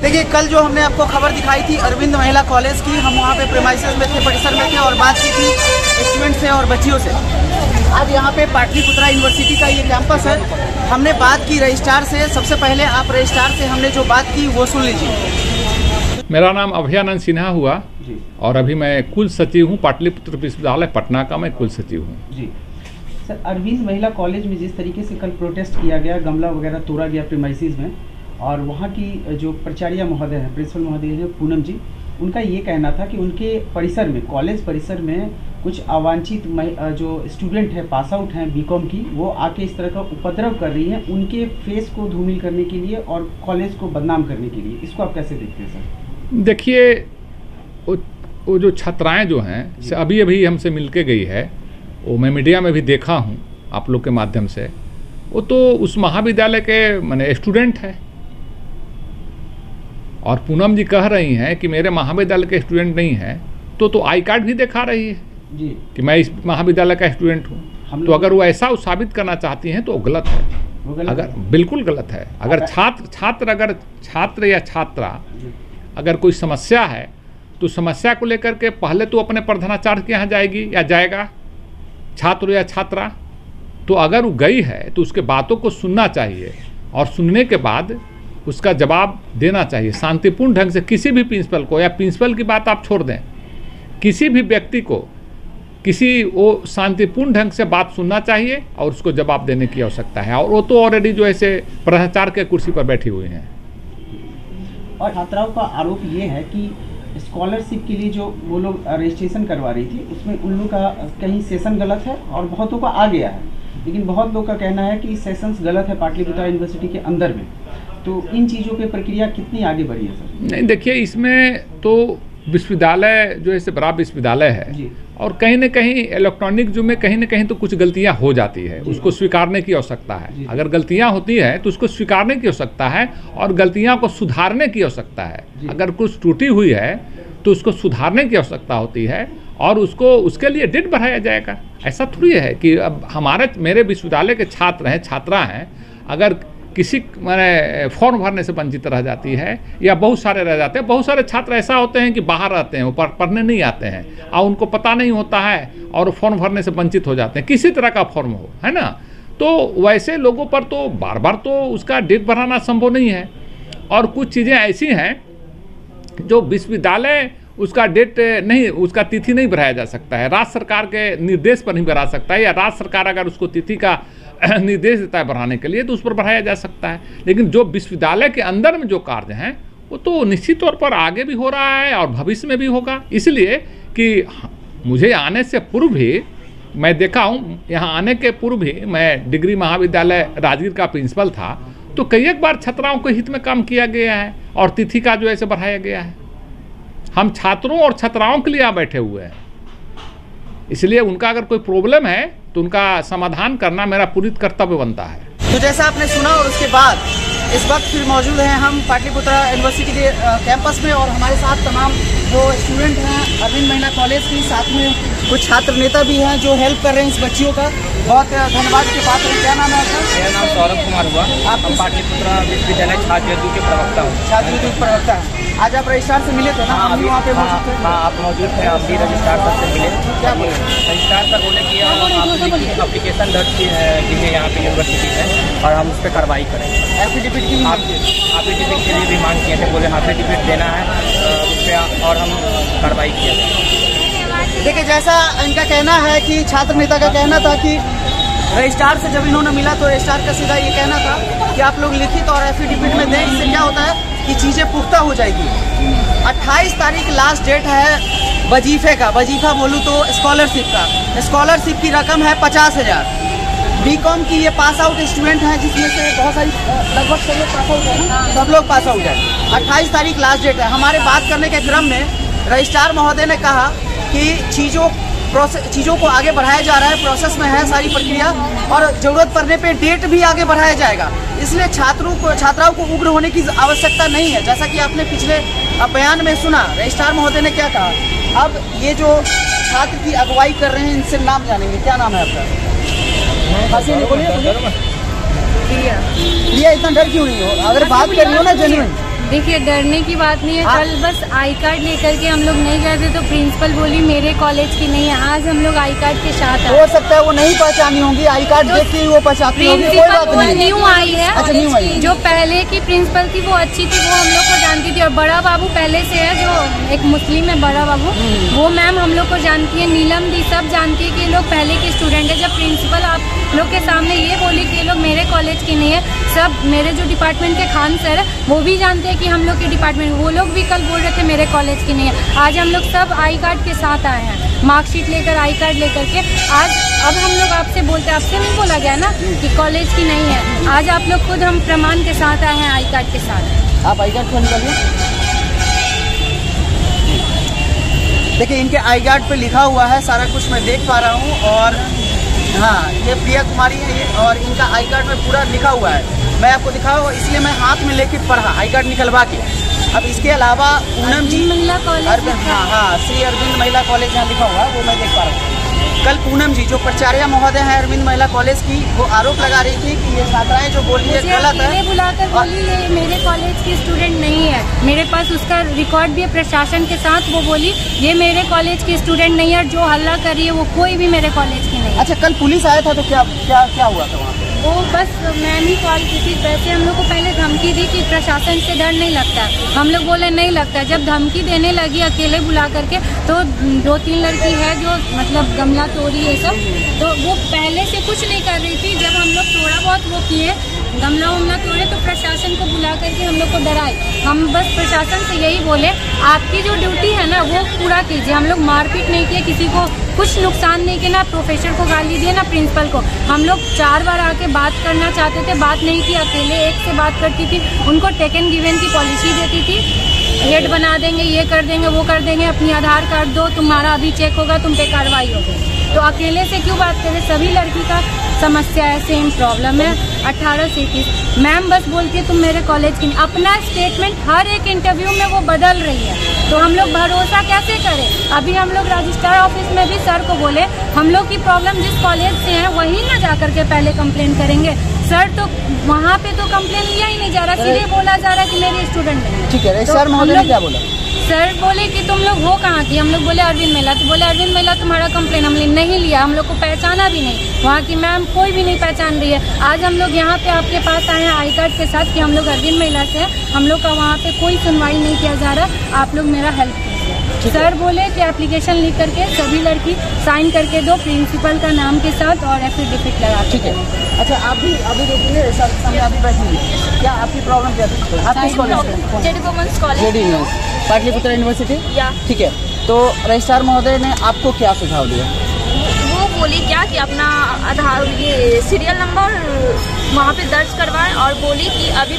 देखिए, कल जो हमने आपको खबर दिखाई थी अरविंद महिला कॉलेज की, हम वहाँ पे प्रेमाइसेस में थे, परिसर में थे और बात की थी स्टूडेंट से और बच्चियों से। आज यहाँ पे पाटलिपुत्रा यूनिवर्सिटी का ये कैंपस है। हमने बात की रजिस्ट्रार से। सबसे पहले आप रजिस्ट्रार से हमने जो बात की वो सुन लीजिए। मेरा नाम अभयानंद सिन्हा हुआ और अभी मैं कुल सचिव हूँ पाटलिपुत्र विश्वविद्यालय पटना का। मैं कुल सचिव हूँ जी। सर, अरविंद महिला कॉलेज में जिस तरीके से कल प्रोटेस्ट किया गया, गमला वगैरह तोड़ा गया प्रीमाइसेस में, और वहाँ की जो प्राचार्य महोदय हैं, प्रिंसिपल महोदय हैं पूनम जी, उनका ये कहना था कि उनके परिसर में, कॉलेज परिसर में कुछ अवांछित जो स्टूडेंट हैं, पास आउट हैं बीकॉम की, वो आके इस तरह का उपद्रव कर रही हैं उनके फेस को धूमिल करने के लिए और कॉलेज को बदनाम करने के लिए। इसको आप कैसे देखते हैं सर? देखिए, वो जो छात्राएं जो हैं अभी अभी हमसे मिल के गई है, वो मैं मीडिया में भी देखा हूँ आप लोग के माध्यम से, वो तो उस महाविद्यालय के माने स्टूडेंट है। और पूनम जी कह रही हैं कि मेरे महाविद्यालय के स्टूडेंट नहीं है, तो आई कार्ड भी दिखा रही है जी कि मैं इस महाविद्यालय का स्टूडेंट हूँ। तो अगर वो ऐसा साबित करना चाहती हैं तो वो गलत है। अगर बिल्कुल गलत है। अगर छात्र या छात्रा अगर कोई समस्या है तो समस्या को लेकर के पहले तो अपने प्रधानाचार्य के यहाँ जाएगी या जाएगा छात्र या छात्रा। तो अगर वो गई है तो उसके बातों को सुनना चाहिए और सुनने के बाद उसका जवाब देना चाहिए शांतिपूर्ण ढंग से। किसी भी प्रिंसिपल को, या प्रिंसिपल की बात आप छोड़ दें, किसी भी व्यक्ति को वो शांतिपूर्ण ढंग से बात सुनना चाहिए और उसको जवाब देने की आवश्यकता है। और वो तो ऑलरेडी जो है से प्रधानाचार्य के कुर्सी पर बैठी हुई हैं। और छात्राओं का आरोप ये है कि स्कॉलरशिप के लिए जो वो लोग रजिस्ट्रेशन करवा रही थी उसमें उन लोगों का कहीं सेशन गलत है और बहुतों का आ गया है, लेकिन बहुत लोग का कहना है कि सेशंस गलत है पाटलिपुत्रा यूनिवर्सिटी के अंदर में। तो इन चीज़ों की प्रक्रिया कितनी आगे बढ़ी है सर? नहीं, देखिए, इसमें तो विश्वविद्यालय जो है बड़ा विश्वविद्यालय है और कहीं न कहीं इलेक्ट्रॉनिक जो में कहीं न कहीं तो कुछ गलतियां हो जाती है, उसको स्वीकारने की आवश्यकता है। अगर गलतियां होती है तो उसको स्वीकारने की आवश्यकता है और गलतियां को सुधारने की आवश्यकता है। अगर कुछ त्रुटि हुई है तो उसको सुधारने की आवश्यकता होती है और उसके लिए डेट बढ़ाया जाएगा। ऐसा थोड़ी है कि अब मेरे विश्वविद्यालय के छात्र हैं, छात्रा हैं, अगर किसी माने फॉर्म भरने से वंचित रह जाती है या बहुत सारे रह जाते हैं। बहुत सारे छात्र ऐसा होते हैं कि बाहर रहते हैं, वो पढ़ने नहीं आते हैं और उनको पता नहीं होता है और फॉर्म भरने से वंचित हो जाते हैं, किसी तरह का फॉर्म हो, है ना। तो वैसे लोगों पर तो बार बार तो उसका डेट बढ़ाना संभव नहीं है। और कुछ चीज़ें ऐसी हैं जो विश्वविद्यालय उसका डेट नहीं, उसका तिथि नहीं बढ़ाया जा सकता है, राज्य सरकार के निर्देश पर नहीं बढ़ा सकता है, या राज्य सरकार अगर उसको तिथि का निर्देश देता है बढ़ाने के लिए तो उस पर बढ़ाया जा सकता है। लेकिन जो विश्वविद्यालय के अंदर में जो कार्य हैं वो तो निश्चित तौर पर आगे भी हो रहा है और भविष्य में भी होगा। इसलिए कि मुझे आने से पूर्व भी मैं देखा हूँ, यहाँ आने के पूर्व भी मैं डिग्री महाविद्यालय राजगीर का प्रिंसिपल था, तो कई एक बार छात्राओं के हित में काम किया गया है और तिथि का जो ऐसे बढ़ाया गया है। हम छात्रों और छात्राओं के लिए यहाँ बैठे हुए हैं, इसलिए उनका अगर कोई प्रॉब्लम है तो उनका समाधान करना मेरा पूरी कर्तव्य बनता है। तो जैसा आपने सुना, और उसके बाद इस वक्त फिर मौजूद हैं हम पाटलिपुत्रा यूनिवर्सिटी के कैंपस में और हमारे साथ तमाम जो स्टूडेंट हैं अरविंद महिला कॉलेज की, साथ में कुछ छात्र नेता भी हैं जो हेल्प कर रहे हैं इस बच्चियों का। बहुत धन्यवाद के पात्र हैं। क्या नाम है आपका? मेरा नाम सौरभ कुमार हुआ। आप पाटलिपुत्रा विश्वविद्यालय छात्र के प्रवक्ता हूँ। छात्र प्रवक्ता। आज आप रजिस्ट्रार से मिले थे ना? हाँ, वहाँ पे मौजूद थे। हाँ, आप मौजूद थे। आप भी रजिस्ट्रार सर से मिले। क्या बोले? रजिस्ट्रार सर बोले कि आपने एप्लीकेशन दर्ज की है यहाँ पे यूनिवर्सिटी में और हम उस पर कार्रवाई करेंगे। एफिडेविट की एफिडेविट के लिए भी मांग किए थे, बोले एफिडेविट देना है उस पर और हम कार्रवाई किया जाए। देखिए, जैसा इनका कहना है कि छात्र नेता का कहना था कि रजिस्ट्रार से जब इन्होंने मिला तो रजिस्ट्रार का सीधा ये कहना था कि आप लोग लिखित और एफिडेविट में दें, इससे क्या होता है कि चीज़ें पुख्ता हो जाएगी। 28 तारीख लास्ट डेट है वजीफे का। वजीफा बोलूँ तो स्कॉलरशिप का। स्कॉलरशिप की रकम है 50,000। बीकॉम की ये पास आउट स्टूडेंट हैं, जिसमें से बहुत सारी लगभग सब लोग पास आउट हैं, सब लोग पास आउट हैं। 28 तारीख लास्ट डेट है। हमारे बात करने के क्रम में रजिस्ट्रार महोदय ने कहा कि चीज़ों को आगे बढ़ाया जा रहा है, प्रोसेस में है सारी प्रक्रिया, और ज़रूरत पड़ने पे डेट भी आगे बढ़ाया जाएगा। इसलिए छात्राओं को उग्र होने की आवश्यकता नहीं है। जैसा कि आपने पिछले बयान में सुना, रजिस्ट्रार महोदय ने क्या कहा। अब ये जो छात्र की अगुवाई कर रहे हैं, इनसे नाम जानेंगे। क्या नाम है आपका? प्रिया। इतना डर क्यों नहीं हो? अगर बात कर रही हो ना जेन्युइन, देखिए डरने की बात नहीं है। कल बस आई कार्ड लेकर के हम लोग नहीं गए थे तो प्रिंसिपल बोली मेरे कॉलेज की नहीं है। आज हम लोग आई कार्ड के साथ हो सकता है वो नहीं पहचानी होंगी, आई कार्ड देख के वो पहचानी होगी, कोई बात नहीं। न्यू आई है। अच्छा, न्यू आई। जो पहले की प्रिंसिपल थी वो अच्छी थी, वो हम लोग को जानती थी। और बड़ा बाबू पहले से है, जो एक मुस्लिम है बड़ा बाबू, वो मैम हम लोग को जानती है। नीलम दी सब जानती है कि ये लोग पहले के स्टूडेंट है। जब प्रिंसिपल आप लोग के सामने ये बोली कि ये लोग मेरे कॉलेज की नहीं है, सब मेरे जो डिपार्टमेंट के खान सर है वो भी जानते हैं कि हम लोग के डिपार्टमेंट, वो लोग भी कल बोल रहे थे मेरे कॉलेज की नहीं है। आज हम लोग सब आई कार्ड के साथ आए हैं, मार्कशीट लेकर, आई कार्ड लेकर के। आज अब हम लोग आपसे बोलते हैं, आपसे नहीं बोला गया ना कि कॉलेज की नहीं है। आज आप लोग खुद हम प्रमाण के साथ आए हैं आई कार्ड के साथ। आप आई कार्ड क्यों निकालिए? देखिए इनके आई कार्ड पे लिखा हुआ है, सारा कुछ मैं देख पा रहा हूँ। और हाँ, ये प्रिया कुमारी है ये, और इनका आई कार्ड में पूरा लिखा हुआ है। मैं आपको दिखाऊँ इसलिए मैं हाथ में लेके पढ़ा आई कार्ड निकलवा के। अब इसके अलावा पूनम जी महिला कॉलेज, हाँ श्री अरविंद महिला कॉलेज यहाँ लिखा हुआ है, वो मैं देख पा रहा हूँ। कल पूनम जी जो प्राचार्य महोदय हैं अरविंद महिला कॉलेज की, वो आरोप लगा रही थी कि ये छात्राएं जो बोल रही है गलत है। बुलाकर बोली ये मेरे कॉलेज की स्टूडेंट नहीं है, मेरे पास उसका रिकॉर्ड भी है प्रशासन के साथ। वो बोली ये मेरे कॉलेज की स्टूडेंट नहीं है, जो हल्ला कर रही है वो कोई भी मेरे कॉलेज की नहीं है। अच्छा, कल पुलिस आया था तो क्या क्या क्या हुआ था वहाँ पे? वो बस मैम ही कॉल की थी। वैसे हम लोग को पहले धमकी दी कि प्रशासन से डर नहीं लगता, हम लोग बोले नहीं लगता। जब धमकी देने लगी अकेले बुला करके, तो 2-3 लड़की है जो मतलब गमला तोड़ी ये सब, तो वो पहले से कुछ नहीं कर रही थी। जब हम लोग थोड़ा बहुत वो किए, गमला उमला तोड़े, तो प्रशासन को बुला करके हम लोग को डराए। हम बस प्रशासन से यही बोले आपकी जो ड्यूटी है ना वो पूरा कीजिए। हम लोग मारपीट नहीं किए, किसी को कुछ नुकसान नहीं किया, ना प्रोफेसर को गाली दिए ना प्रिंसिपल को। हम लोग 4 बार आके बात करना चाहते थे, बात नहीं की, अकेले एक से बात करती थी। उनको टेकन गिवन की पॉलिसी देती थी, हेड बना देंगे, ये कर देंगे, वो कर देंगे, अपनी आधार कार्ड दो, तुम्हारा अभी चेक होगा, तुम पे कार्रवाई होगी। तो अकेले से क्यों बात करें? सभी लड़की का समस्या है, सेम प्रॉब्लम है। 18 से 21 मैम बस बोलती है तुम मेरे कॉलेज की। अपना स्टेटमेंट हर एक इंटरव्यू में वो बदल रही है, तो हम लोग भरोसा कैसे करें? अभी हम लोग रजिस्ट्रार ऑफिस में भी सर को बोले हम लोग की प्रॉब्लम जिस कॉलेज से है वहीं ना जा करके पहले कंप्लेन करेंगे। सर तो वहाँ पे तो कंप्लेन लिया ही नहीं जा रहा, सीधे बोला जा रहा है कि मेरे स्टूडेंट नहीं। ठीक है, सर महोदय ने क्या बोला? सर बोले कि तुम लोग हो कहाँ की? हम लोग बोले अरविंद महिला। तो बोले अरविंद महिला तुम्हारा कंप्लेन हमने नहीं लिया, हम लोग को पहचाना भी नहीं, वहाँ की मैम कोई भी नहीं पहचान रही है। आज हम लोग यहाँ पे आपके पास आए हैं आई कार्ड के साथ कि हम लोग अरविंद महिला से हैं, हम लोग का वहाँ पे कोई सुनवाई नहीं किया जा रहा, आप लोग मेरा हेल्प कीजिए। सर बोले कि एप्लीकेशन लिख करके सभी लड़की साइन करके दो प्रिंसिपल का नाम के साथ और एफिडेविट लगा। ठीक है। अच्छा, आप भी अभी देखिए सर सामने आप भी बैठिए, क्या आपकी प्रॉब्लम क्या थी? आप किस कॉलेज से? J D women's college, J D Pataliputra university. या ठीक है, तो रजिस्ट्रार महोदय ने आपको क्या सुझाव दिया? वो बोली क्या कि अपना आधार ये सीरियल नंबर वहाँ पे दर्ज करवाएं, और बोली कि अभी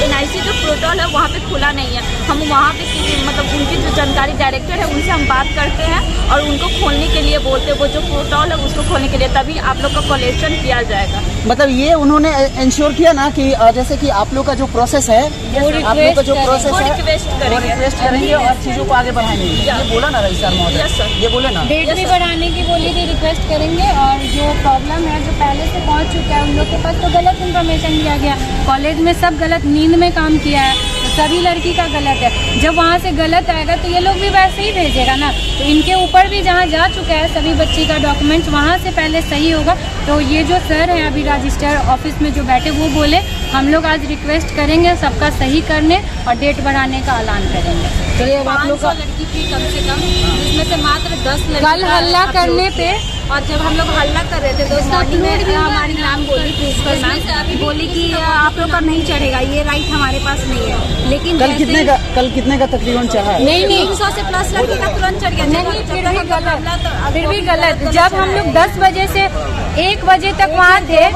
NIC जो पोर्टल है वहाँ पे खुला नहीं है। हम वहाँ पे मतलब उनकी जो जानकारी डायरेक्टर है उनसे हम बात करते हैं और उनको खोलने के लिए बोलते हैं, वो जो पोर्टल है उसको खोलने के लिए, तभी आप लोग का कलेक्शन किया जाएगा। मतलब ये उन्होंने इंश्योर किया ना कि जैसे कि आप लोग का जो प्रोसेस है, आप लोग का जो प्रोसेस है वो रिक्वेस्ट करेंगे और चीजों को आगे बढ़ाएंगे। ये बोला ना रजिस्ट्रार महोदय, ये बोले ना डेट भी बढ़ाने की बोली थी, रिक्वेस्ट करेंगे। और जो प्रॉब्लम है जो पहले से पहुंच चुका है उन लोग के पास तो गलत इन्फॉर्मेशन दिया गया, कॉलेज में सब गलत, नींद में काम किया है, तो सभी लड़की का गलत है। जब वहाँ से गलत आएगा तो ये लोग भी वैसे ही भेजेगा ना, तो इनके ऊपर भी जहाँ जा चुका है सभी बच्ची का डॉक्यूमेंट्स वहाँ से पहले सही होगा। तो ये जो सर हैं अभी रजिस्ट्रार ऑफिस में जो बैठे, वो बोले हम लोग आज रिक्वेस्ट करेंगे सबका सही करने और डेट बढ़ाने का ऐलान करेंगे। चलिए अब आप लोग का लड़की थी कम से कम, जिसमें से मात्र 10 लड़की कल हल्ला करने पे, और जब हम लोग हल्ला कर रहे थे तो मॉर्निंग में हमारी मैम बोली, प्रिंसिपल मैम बोली कि आप लोग का नहीं चढ़ेगा, ये राइट हमारे पास नहीं है। लेकिन कल कितने का तकरीबन चढ़ा? नहीं 300 से प्लस लड़की का तुरंत चढ़ गया। नहीं, फिर भी गलत। जब हम लोग 10 बजे से 1 बजे तक वहाँ थे,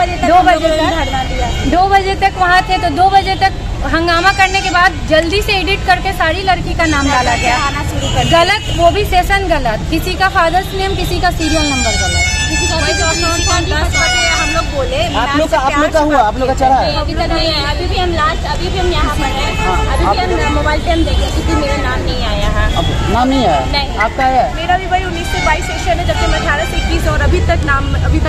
2 बजे तक वहाँ थे, तो 2 बजे तक हंगामा करने के बाद जल्दी से एडिट करके सारी लड़की का नाम डाला गया, आना शुरू कर गलत, वो भी सेशन गलत, किसी का फादर्स नेम, किसी का सीरियल नंबर गलत, किसी का 10 बजे हम लोग बोले, आप लोग का हुआ, आप लोग का चढ़ा है? अभी तक नहीं है, अभी भी हम यहाँ पर हैं, अभी भी हम मोबाइल पे हम देखे क्योंकि मेरा नाम नहीं आया है। अब नाम नहीं है? नहीं। आपका है? मेरा भी वही 19 से 22 सेशन है, जबकि मैं 18 से 21 और अभी तक नाम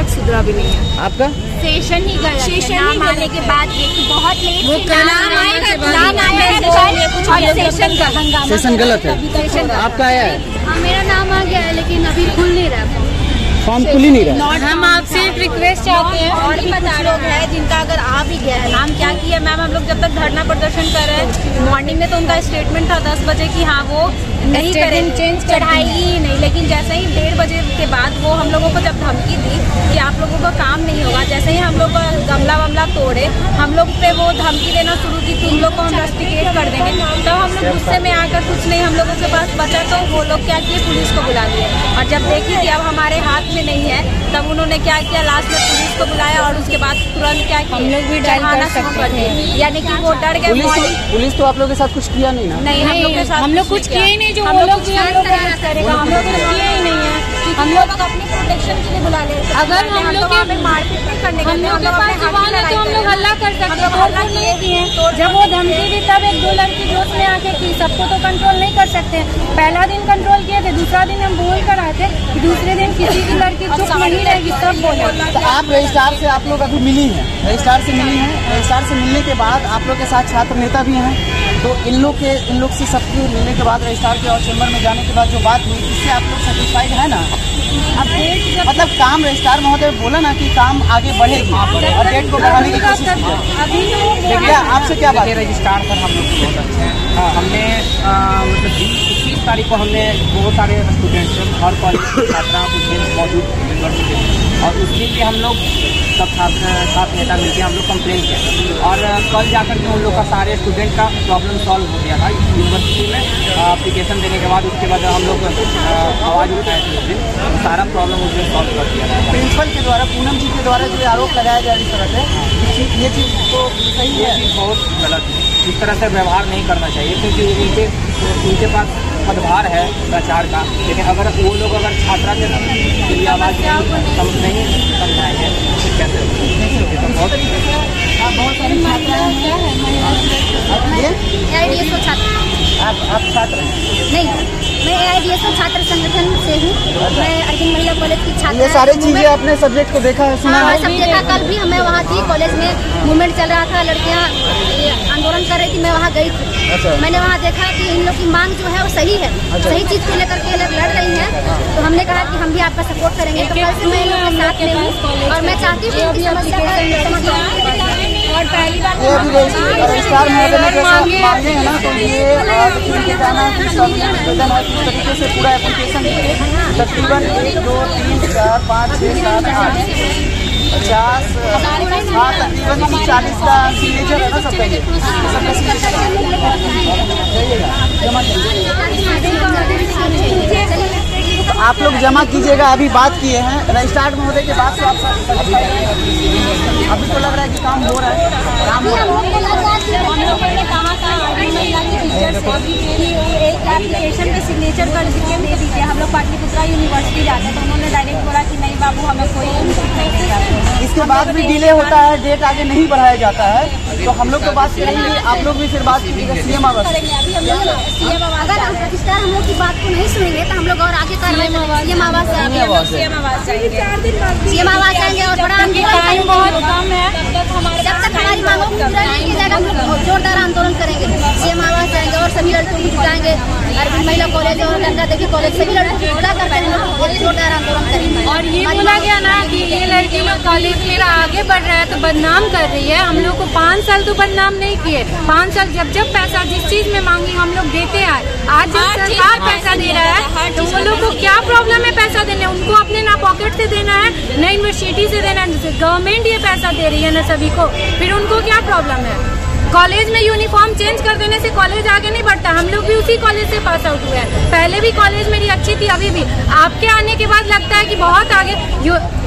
सुधरा भी नहीं है। आपका सेशन ही गलत है, सेशन नाम ही आने के बाद ये कि बहुत लेट वो से नाम आएगा और सेशन गलत है। आपका है? हाँ, मेरा नाम आ गया है लेकिन अभी खुल नहीं रहा, फॉर्म खुल ही नहीं रहा। हम आपसे रिक्वेस्ट चाहते हैं। और भी कुछ लोग हैं जिनका अगर आ भी गया है नाम, क्या किया मैम, हम लोग जब तक धरना प्रदर्शन कर रहे हैं, मॉर्निंग में तो उनका स्टेटमेंट था 10 बजे कि हाँ वो नहीं करेंगे, चढ़ाएगी ही नहीं, लेकिन जैसे ही 1:30 बजे के बाद वो हम लोगों को जब धमकी दी कि आप लोगों का काम नहीं होगा, जैसे ही हम लोग गमला वमला तोड़े, हम लोग पे वो धमकी देना शुरू की, तुम लोग को हम रस्टिकेट कर देंगे। तो हम लोग गुस्से में आकर कुछ नहीं हम लोगों के पास बचा, तो वो लोग क्या किए, पुलिस को बुला लिए। और जब देखी कि अब हमारे हाथ में नहीं है, तब उन्होंने क्या किया, लास्ट में पुलिस को बुलाया और उसके बाद तुरंत क्या किया, हम लोग भी चढ़ाना शुरू कर दिए, यानी कि वो डर गए। पुलिस तो आप लोग के साथ कुछ किया नहीं ना? नहीं, हम लोग के साथ हम लोग कुछ किए ही नहीं, जो हम वो लोग लोग भी हम लोग करेगा, हम लोग कुछ किए ही नहीं है। हम लोग अपनी प्रोटेक्शन के लिए बुला ले। अगर हम लोग के मारपीट नहीं करने हम लोग के पास जुबान है तो हम लोग हल्ला कर सकते हैं, हल्ला नहीं किए। जब वो धमकी दी तब 1-2 लड़की जोश में आके की, सबको तो कंट्रोल नहीं कर सकते। पहला दिन कंट्रोल किए थे, दूसरा दिन हम बोल कर आए थे, दूसरे दिन किसी की लड़की चुप नहीं रहेगी, सब बोले। तो आप रजिस्ट्रार से आप लोग अभी मिली हैं, रजिस्ट्रार से मिली हैं, रजिस्ट्रार से मिलने के बाद आप लोग के साथ छात्र नेता भी हैं, तो इन लोग से सबके मिलने के बाद रजिस्ट्रार के और चैम्बर में जाने के बाद जो बात हुई, इससे आप लोग सेटिस्फाइड है ना? अब डेट मतलब काम रजिस्ट्रार महोदय बोला ना कि काम आगे बढ़ेगी और डेट को बढ़ाने की कोशिश की है। अभी देखिए आपसे क्या बात है? रजिस्ट्रार सर हम लोग बहुत अच्छे हैं। हमने मतलब 21 तारीख को हमने बहुत सारे स्टूडेंट्स और कॉलेज के छात्रा मौजूद यूनिवर्सिटी, और उस दिन भी हम लोग सब छात्र नेता मिलकर हम लोग कंप्लेन किए, और कल जाकर के उन लोग का सारे स्टूडेंट का प्रॉब्लम सॉल्व हो गया था यूनिवर्सिटी में। एप्लीकेशन देने के बाद उसके बाद हम लोग आवाज़ उठाए थे, उस दिन सारा प्रॉब्लम उस दिन सॉल्व कर दिया था। प्रिंसिपल के द्वारा, पूनम जी के द्वारा जो आरोप लगाया जा रही तरह से, ये चीज़ तो सही है? ये चीज़ बहुत गलत है, इस तरह से व्यवहार नहीं करना चाहिए, क्योंकि उनके पास पदभार है प्रचार का, लेकिन अगर वो लोग अगर छात्रा के लिए आवाज़ नहीं समझाएंगे तो कैसे होगा? तो बहुत सारी छात्राएं आप छात्र हैं? नहीं, मैं AIDSO छात्र संगठन से हूँ, मैं अर्जुन महिला कॉलेज की छात्र। ये सारी चीजें अपने सब्जेक्ट को देखा है, सुना है? सब देखा, कल भी मैं वहाँ थी, कॉलेज में मूवमेंट चल रहा था, लड़कियाँ आंदोलन कर रही थी, मैं वहाँ गई थी। मैंने वहाँ देखा कि इन लोग की मांग जो है वो सही है, सही चीज़ को लेकर के लड़ रही हैं, तो हमने कहा कि हम भी आपका सपोर्ट करेंगे। तो कल से मैं इन लोग के साथ में हूँ और मैं चाहती हूँ कि समस्या और पहली बार ये अभी रजिस्ट्रार महोदय ने जैसा मांगे हैं ना, तो ये इनके कहना है कि सब निवेदन है किस तरीके से पूरा एप्लीकेशन तकरीबन 1, 2, 3, 4, 5, 6, 7, 8, 50, हाँ तकरीबन 40 का सिग्नेचर है ना सबका, ये सबका सिग्नेचर तो आप लोग जमा कीजिएगा। अभी बात किए हैं रजिस्ट्रार महोदय के बाद, तो आप अभी तो लग रहा है कि काम हो रहा है, काम हो रहा है। एक एप्लीकेशन पे सिग्नेचर कर दीजिए, दे दीजिए। हम लोग पाटलिपुत्रा यूनिवर्सिटी जाते तो उन्होंने डायरेक्ट बोला कि नहीं बाबू हमें कोई नहीं देगा। इसके बाद भी डिले होता है, डेट आगे नहीं बढ़ाया जाता है, तो हम लोग तो बात करेंगे, आप लोग भी फिर बात कीजिएगा सीएम आवास। अगर रजिस्ट्रार हम लोग की बात को नहीं सुनेंगे तो हम लोग और आगे कार्रवाई सीएम आवास जाएंगे और बड़ा टाइम बहुत कम है, जब तक हमारी मांगों को पूरा नहीं किया जाएगा हम लोग जोरदार आंदोलन करेंगे। सीएम आवास जाएंगे और सभी लड़कों को जुटाएंगे, अर्जुन महिला कॉलेज और गंगा देवी कॉलेज सभी लड़कों को जुटा करके हम लोग जोरदार आंदोलन करेंगे। और ये बोला गया ना कि ये लड़की लोग कॉलेज मेरा आगे बढ़ रहा है तो बदनाम कर रही है। हम लोग को 5 साल तो बदनाम नहीं किए, 5 साल जब पैसा जिस चीज में मांगी हम लोग देते आए। आज जब सरकार पैसा दे रहा है तो वो लोग को क्या प्रॉब्लम है पैसा देने? उनको अपने ना पॉकेट से देना है ना यूनिवर्सिटी से देना है, गवर्नमेंट ये पैसा दे रही है ना सभी को, फिर उनको क्या प्रॉब्लम है? कॉलेज में यूनिफॉर्म चेंज कर देने से कॉलेज आगे नहीं बढ़ता। हम लोग भी उसी कॉलेज से पास आउट हुए हैं, पहले भी कॉलेज मेरी अच्छी थी, अभी भी। आपके आने के बाद लगता है कि बहुत आगे,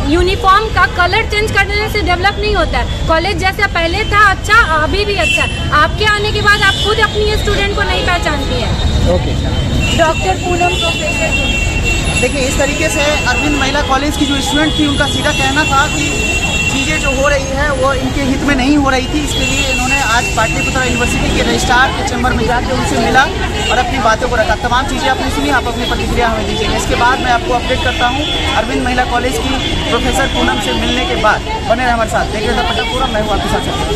यूनिफॉर्म का कलर चेंज कर देने से डेवलप नहीं होता है। कॉलेज जैसा पहले था अच्छा, अभी भी अच्छा। आपके आने के बाद आप खुद अपनी स्टूडेंट को नहीं पहचानती है। ओके, डॉक्टर पूनम प्रोफेसर देखिए इस तरीके से अरविंद महिला कॉलेज की जो स्टूडेंट थी उनका सीधा कहना था कि चीज़ें जो हो रही है वो इनके हित में नहीं हो रही थी। इसके लिए इन्होंने आज पाटलिपुत्र यूनिवर्सिटी के रजिस्ट्रार के चैम्बर में जाकर उनसे मिला और अपनी बातों को रखा। तमाम चीज़ें आपने सुनी, आप अपनी प्रतिक्रिया हमें दीजिएगा। इसके बाद मैं आपको अपडेट करता हूँ अरविंद महिला कॉलेज की प्रोफेसर पूनम से मिलने के बाद। बने रहे हमारे साथ, देखिए मैं हूँ आपके साथ।